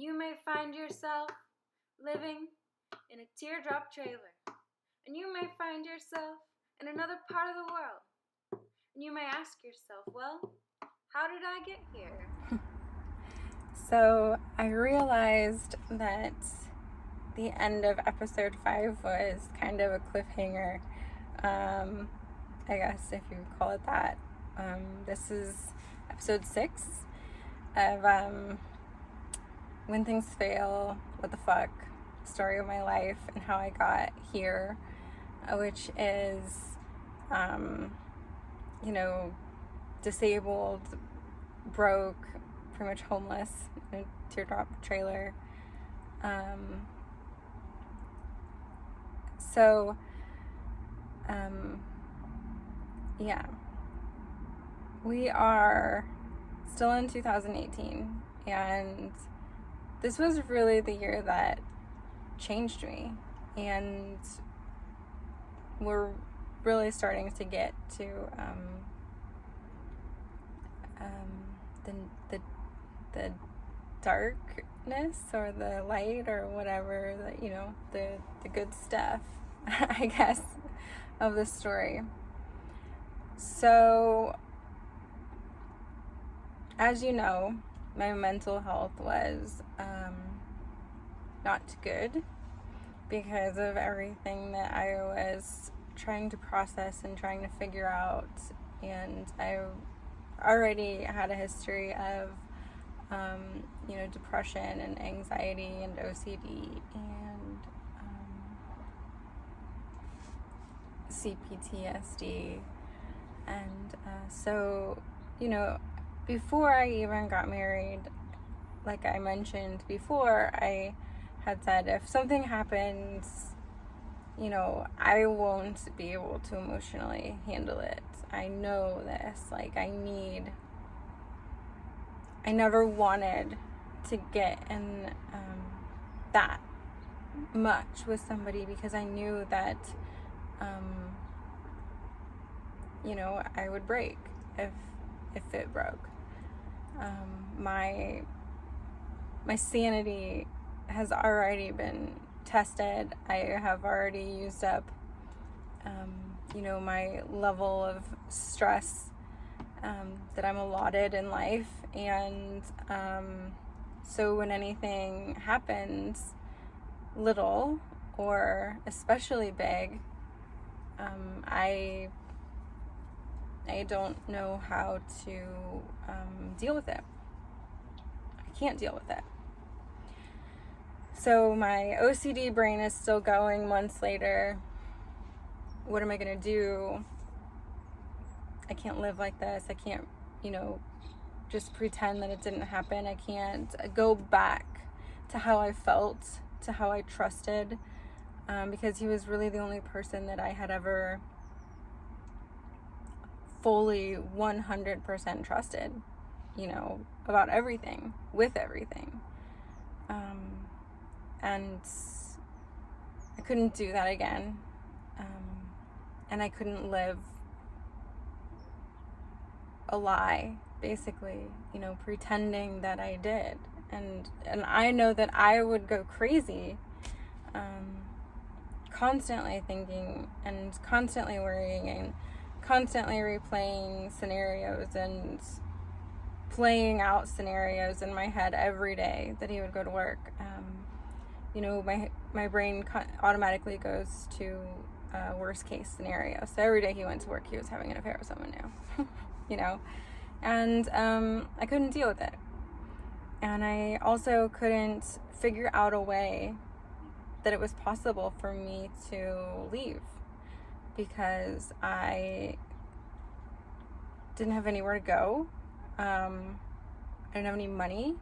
You may find yourself living in a teardrop trailer, and you may find yourself in another part of the world, and you may ask yourself, well, how did I get here? So I realized that the end of episode 5 was kind of a cliffhanger, I guess if you call it that. This is episode 6 of When Things Fail, What the Fuck, Story of My Life, and How I Got Here, which is, disabled, broke, pretty much homeless, in a teardrop trailer. We are still in 2018, and this was really the year that changed me, and we're really starting to get to the darkness or the light or whatever, the good stuff, I guess, of the story. So, as you know, my mental health was not good because of everything that I was trying to process and trying to figure out, and I already had a history of depression and anxiety and OCD and CPTSD, and so before I even got married, like I mentioned before, I had said if something happens, I won't be able to emotionally handle it. I know this. I never wanted to get in that much with somebody because I knew that, I would break if it broke. My sanity has already been tested. I have already used up, my level of stress that I'm allotted in life, and so when anything happens, little or especially big, I don't know how to deal with it. I can't deal with it. So my OCD brain is still going months later. What am I going to do? I can't live like this. I can't, just pretend that it didn't happen. I can't go back to how I felt, to how I trusted, because he was really the only person that I had ever fully 100% trusted, about everything, with everything. And I couldn't do that again. And I couldn't live a lie, basically, pretending that I did. And I know that I would go crazy, constantly thinking and constantly worrying and constantly replaying scenarios and playing out scenarios in my head every day that he would go to work. My brain automatically goes to worst case scenario. So every day he went to work, he was having an affair with someone new, and I couldn't deal with it. And I also couldn't figure out a way that it was possible for me to leave, because I didn't have anywhere to go. I didn't have any money.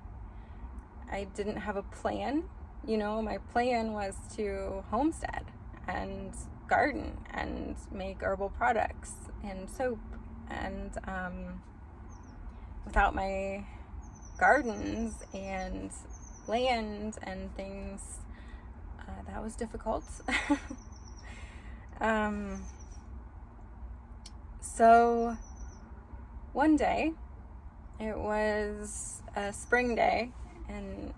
I didn't have a plan. My plan was to homestead and garden and make herbal products and soap. And without my gardens and land and things, that was difficult. So one day, it was a spring day in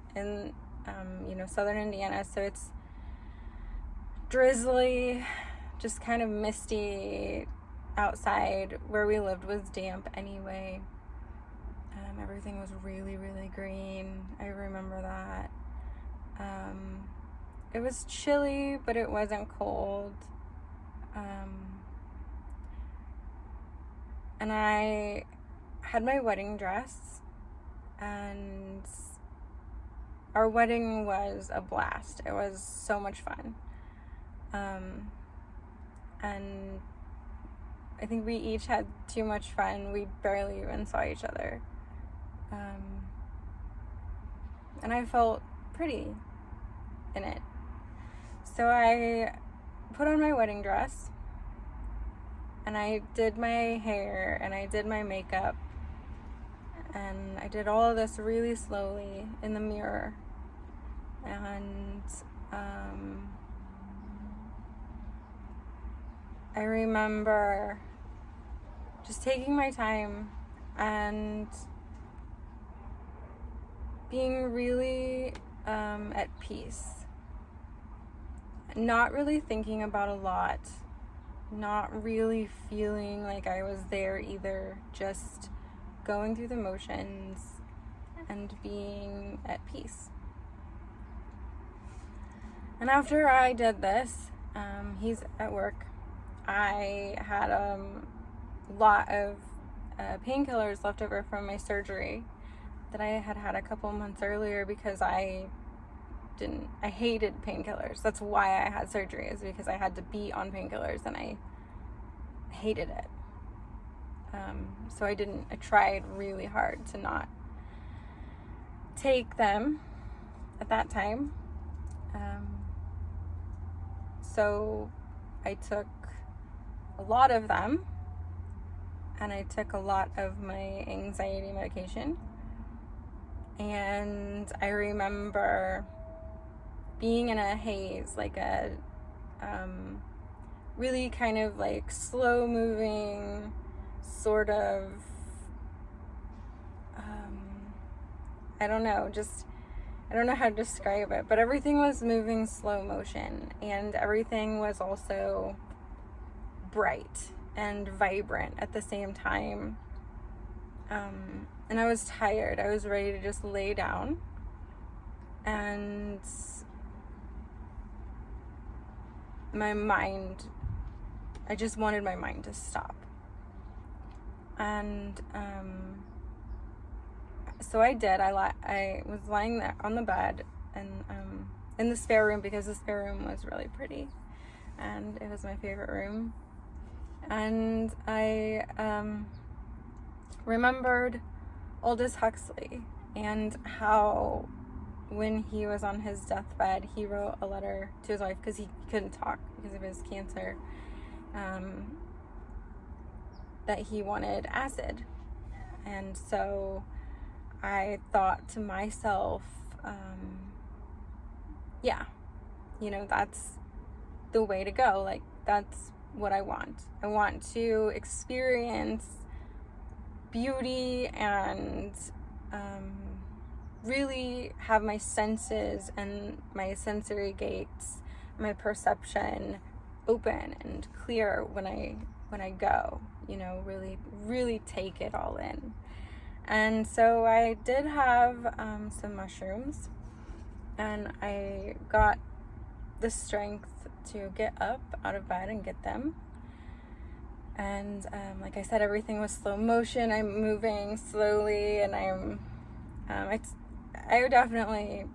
southern Indiana, so it's drizzly, just kind of misty outside. Where we lived was damp anyway. Everything was really, really green. I remember that. It was chilly, but it wasn't cold. And I had my wedding dress, and our wedding was a blast. It was so much fun. And I think we each had too much fun. We barely even saw each other. And I felt pretty in it. So I put on my wedding dress, and I did my hair, and I did my makeup, and I did all of this really slowly in the mirror. And I remember just taking my time and being really at peace. Not really thinking about a lot. Not really feeling like I was there either. Just going through the motions and being at peace. And after I did this, he's at work. I had a lot of painkillers left over from my surgery that I had a couple months earlier, because I hated painkillers. That's why I had surgery, is because I had to be on painkillers, and I hated it. So I tried really hard to not take them at that time. So I took a lot of them, and I took a lot of my anxiety medication. And I remember being in a haze, like a really kind of like slow moving sort of I don't know how to describe it, but everything was moving slow motion, and everything was also bright and vibrant at the same time. And I was tired. I was ready to just lay down, and I just wanted my mind to stop. And so I did. I was lying there on the bed, and in the spare room, because the spare room was really pretty, and it was my favorite room. And I remembered Aldous Huxley, and how when he was on his deathbed, he wrote a letter to his wife, because he couldn't talk because of his cancer, that he wanted acid. And so I thought to myself, that's the way to go. Like, that's what I want. I want to experience beauty and really have my senses and my sensory gates, my perception open and clear when I go, really, really take it all in. And so I did have some mushrooms, and I got the strength to get up out of bed and get them. And like I said, everything was slow motion. I'm moving slowly, and I definitely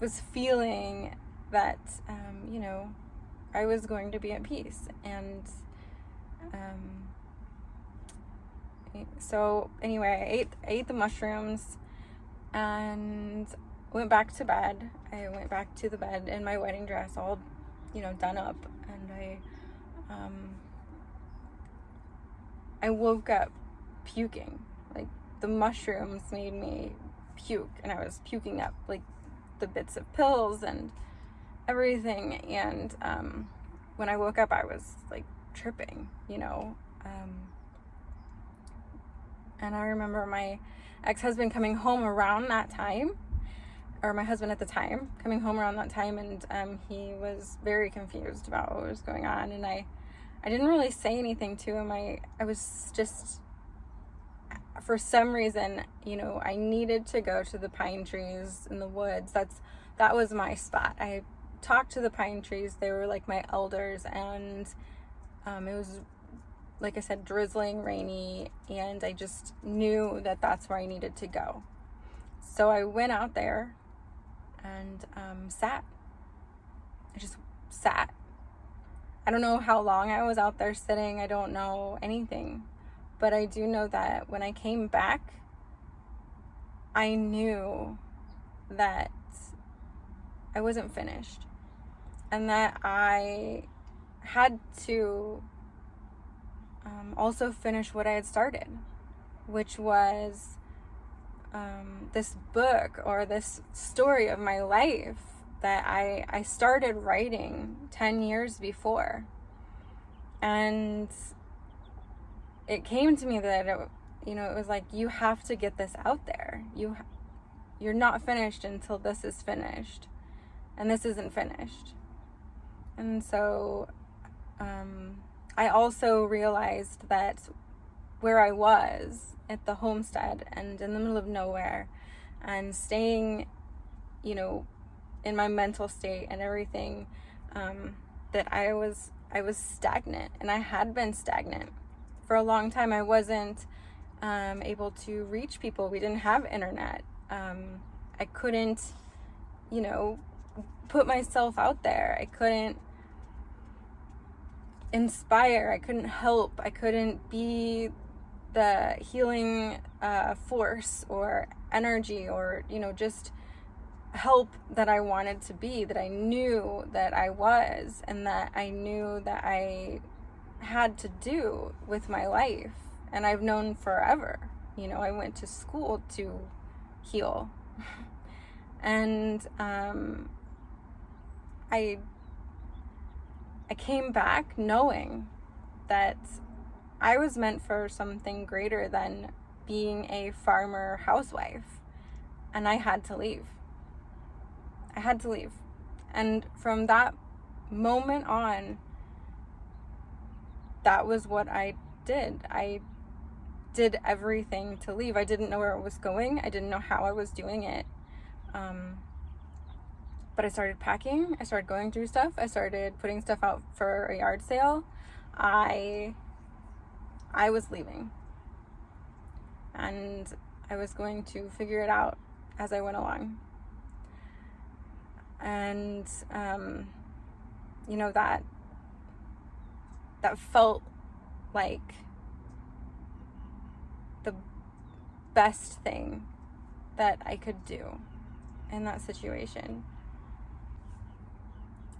was feeling that, I was going to be at peace. And so anyway, I ate the mushrooms and went back to bed. I went back to the bed in my wedding dress, all, done up, and I woke up puking. Like, the mushrooms made me puke, and I was puking up like the bits of pills and everything. And when I woke up, I was like tripping, and I remember my ex-husband coming home around that time, or my husband at the time, coming home around that time, and he was very confused about what was going on, and I didn't really say anything to him. I was just, for some reason, you know, I needed to go to the pine trees in the woods. That was my spot. I talked to the pine trees. They were like my elders, and it was, like I said, drizzling, rainy, and I just knew that that's where I needed to go. So I went out there and sat. I just sat. I don't know how long I was out there sitting. I don't know anything. But I do know that when I came back, I knew that I wasn't finished. And that I had to also finish what I had started, which was this book, or this story of my life that I started writing 10 years before. And it came to me that it was like, you have to get this out there. You're not finished until this is finished, and this isn't finished. And so I also realized that where I was at the homestead and in the middle of nowhere, and staying, you know, in my mental state and everything, that I was stagnant, and I had been stagnant for a long time. I wasn't able to reach people. We didn't have internet. I couldn't, you know, put myself out there. I couldn't inspire. I couldn't help. I couldn't be the healing force or energy, or, you know, just help that I wanted to be, that I knew that I was, and that I knew that I had to do with my life. And I've known forever. You know, I went to school to heal. And I came back knowing that I was meant for something greater than being a farmer housewife. And I had to leave. I had to leave. And from that moment on, that was what I did. I did everything to leave. I didn't know where I was going. I didn't know how I was doing it. But I started packing. I started going through stuff. I started putting stuff out for a yard sale. I was leaving. And I was going to figure it out as I went along. And, you know, that felt like the best thing that I could do in that situation.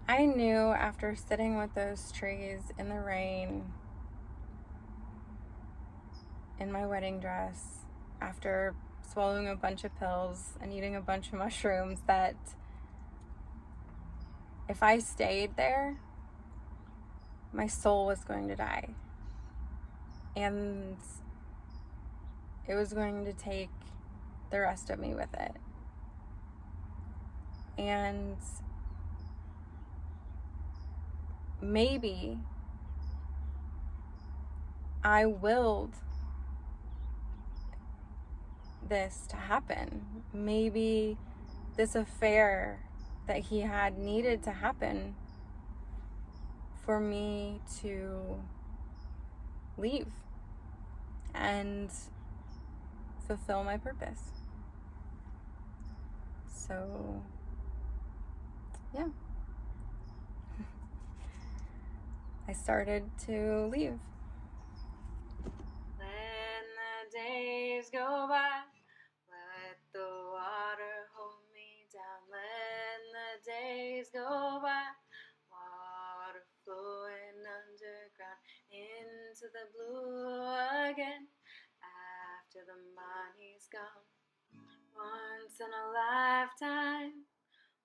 I knew after sitting with those trees in the rain, in my wedding dress, after swallowing a bunch of pills and eating a bunch of mushrooms, that if I stayed there, my soul was going to die. And it was going to take the rest of me with it. And maybe I willed this to happen. Maybe this affair that he had needed to happen for me to leave and fulfill my purpose. So, yeah. I started to leave. Let the days go by, let the water hold me down. Let the days go by, water flowing underground into the blue again. After the money's gone, once in a lifetime,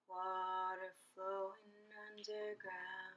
water flowing underground.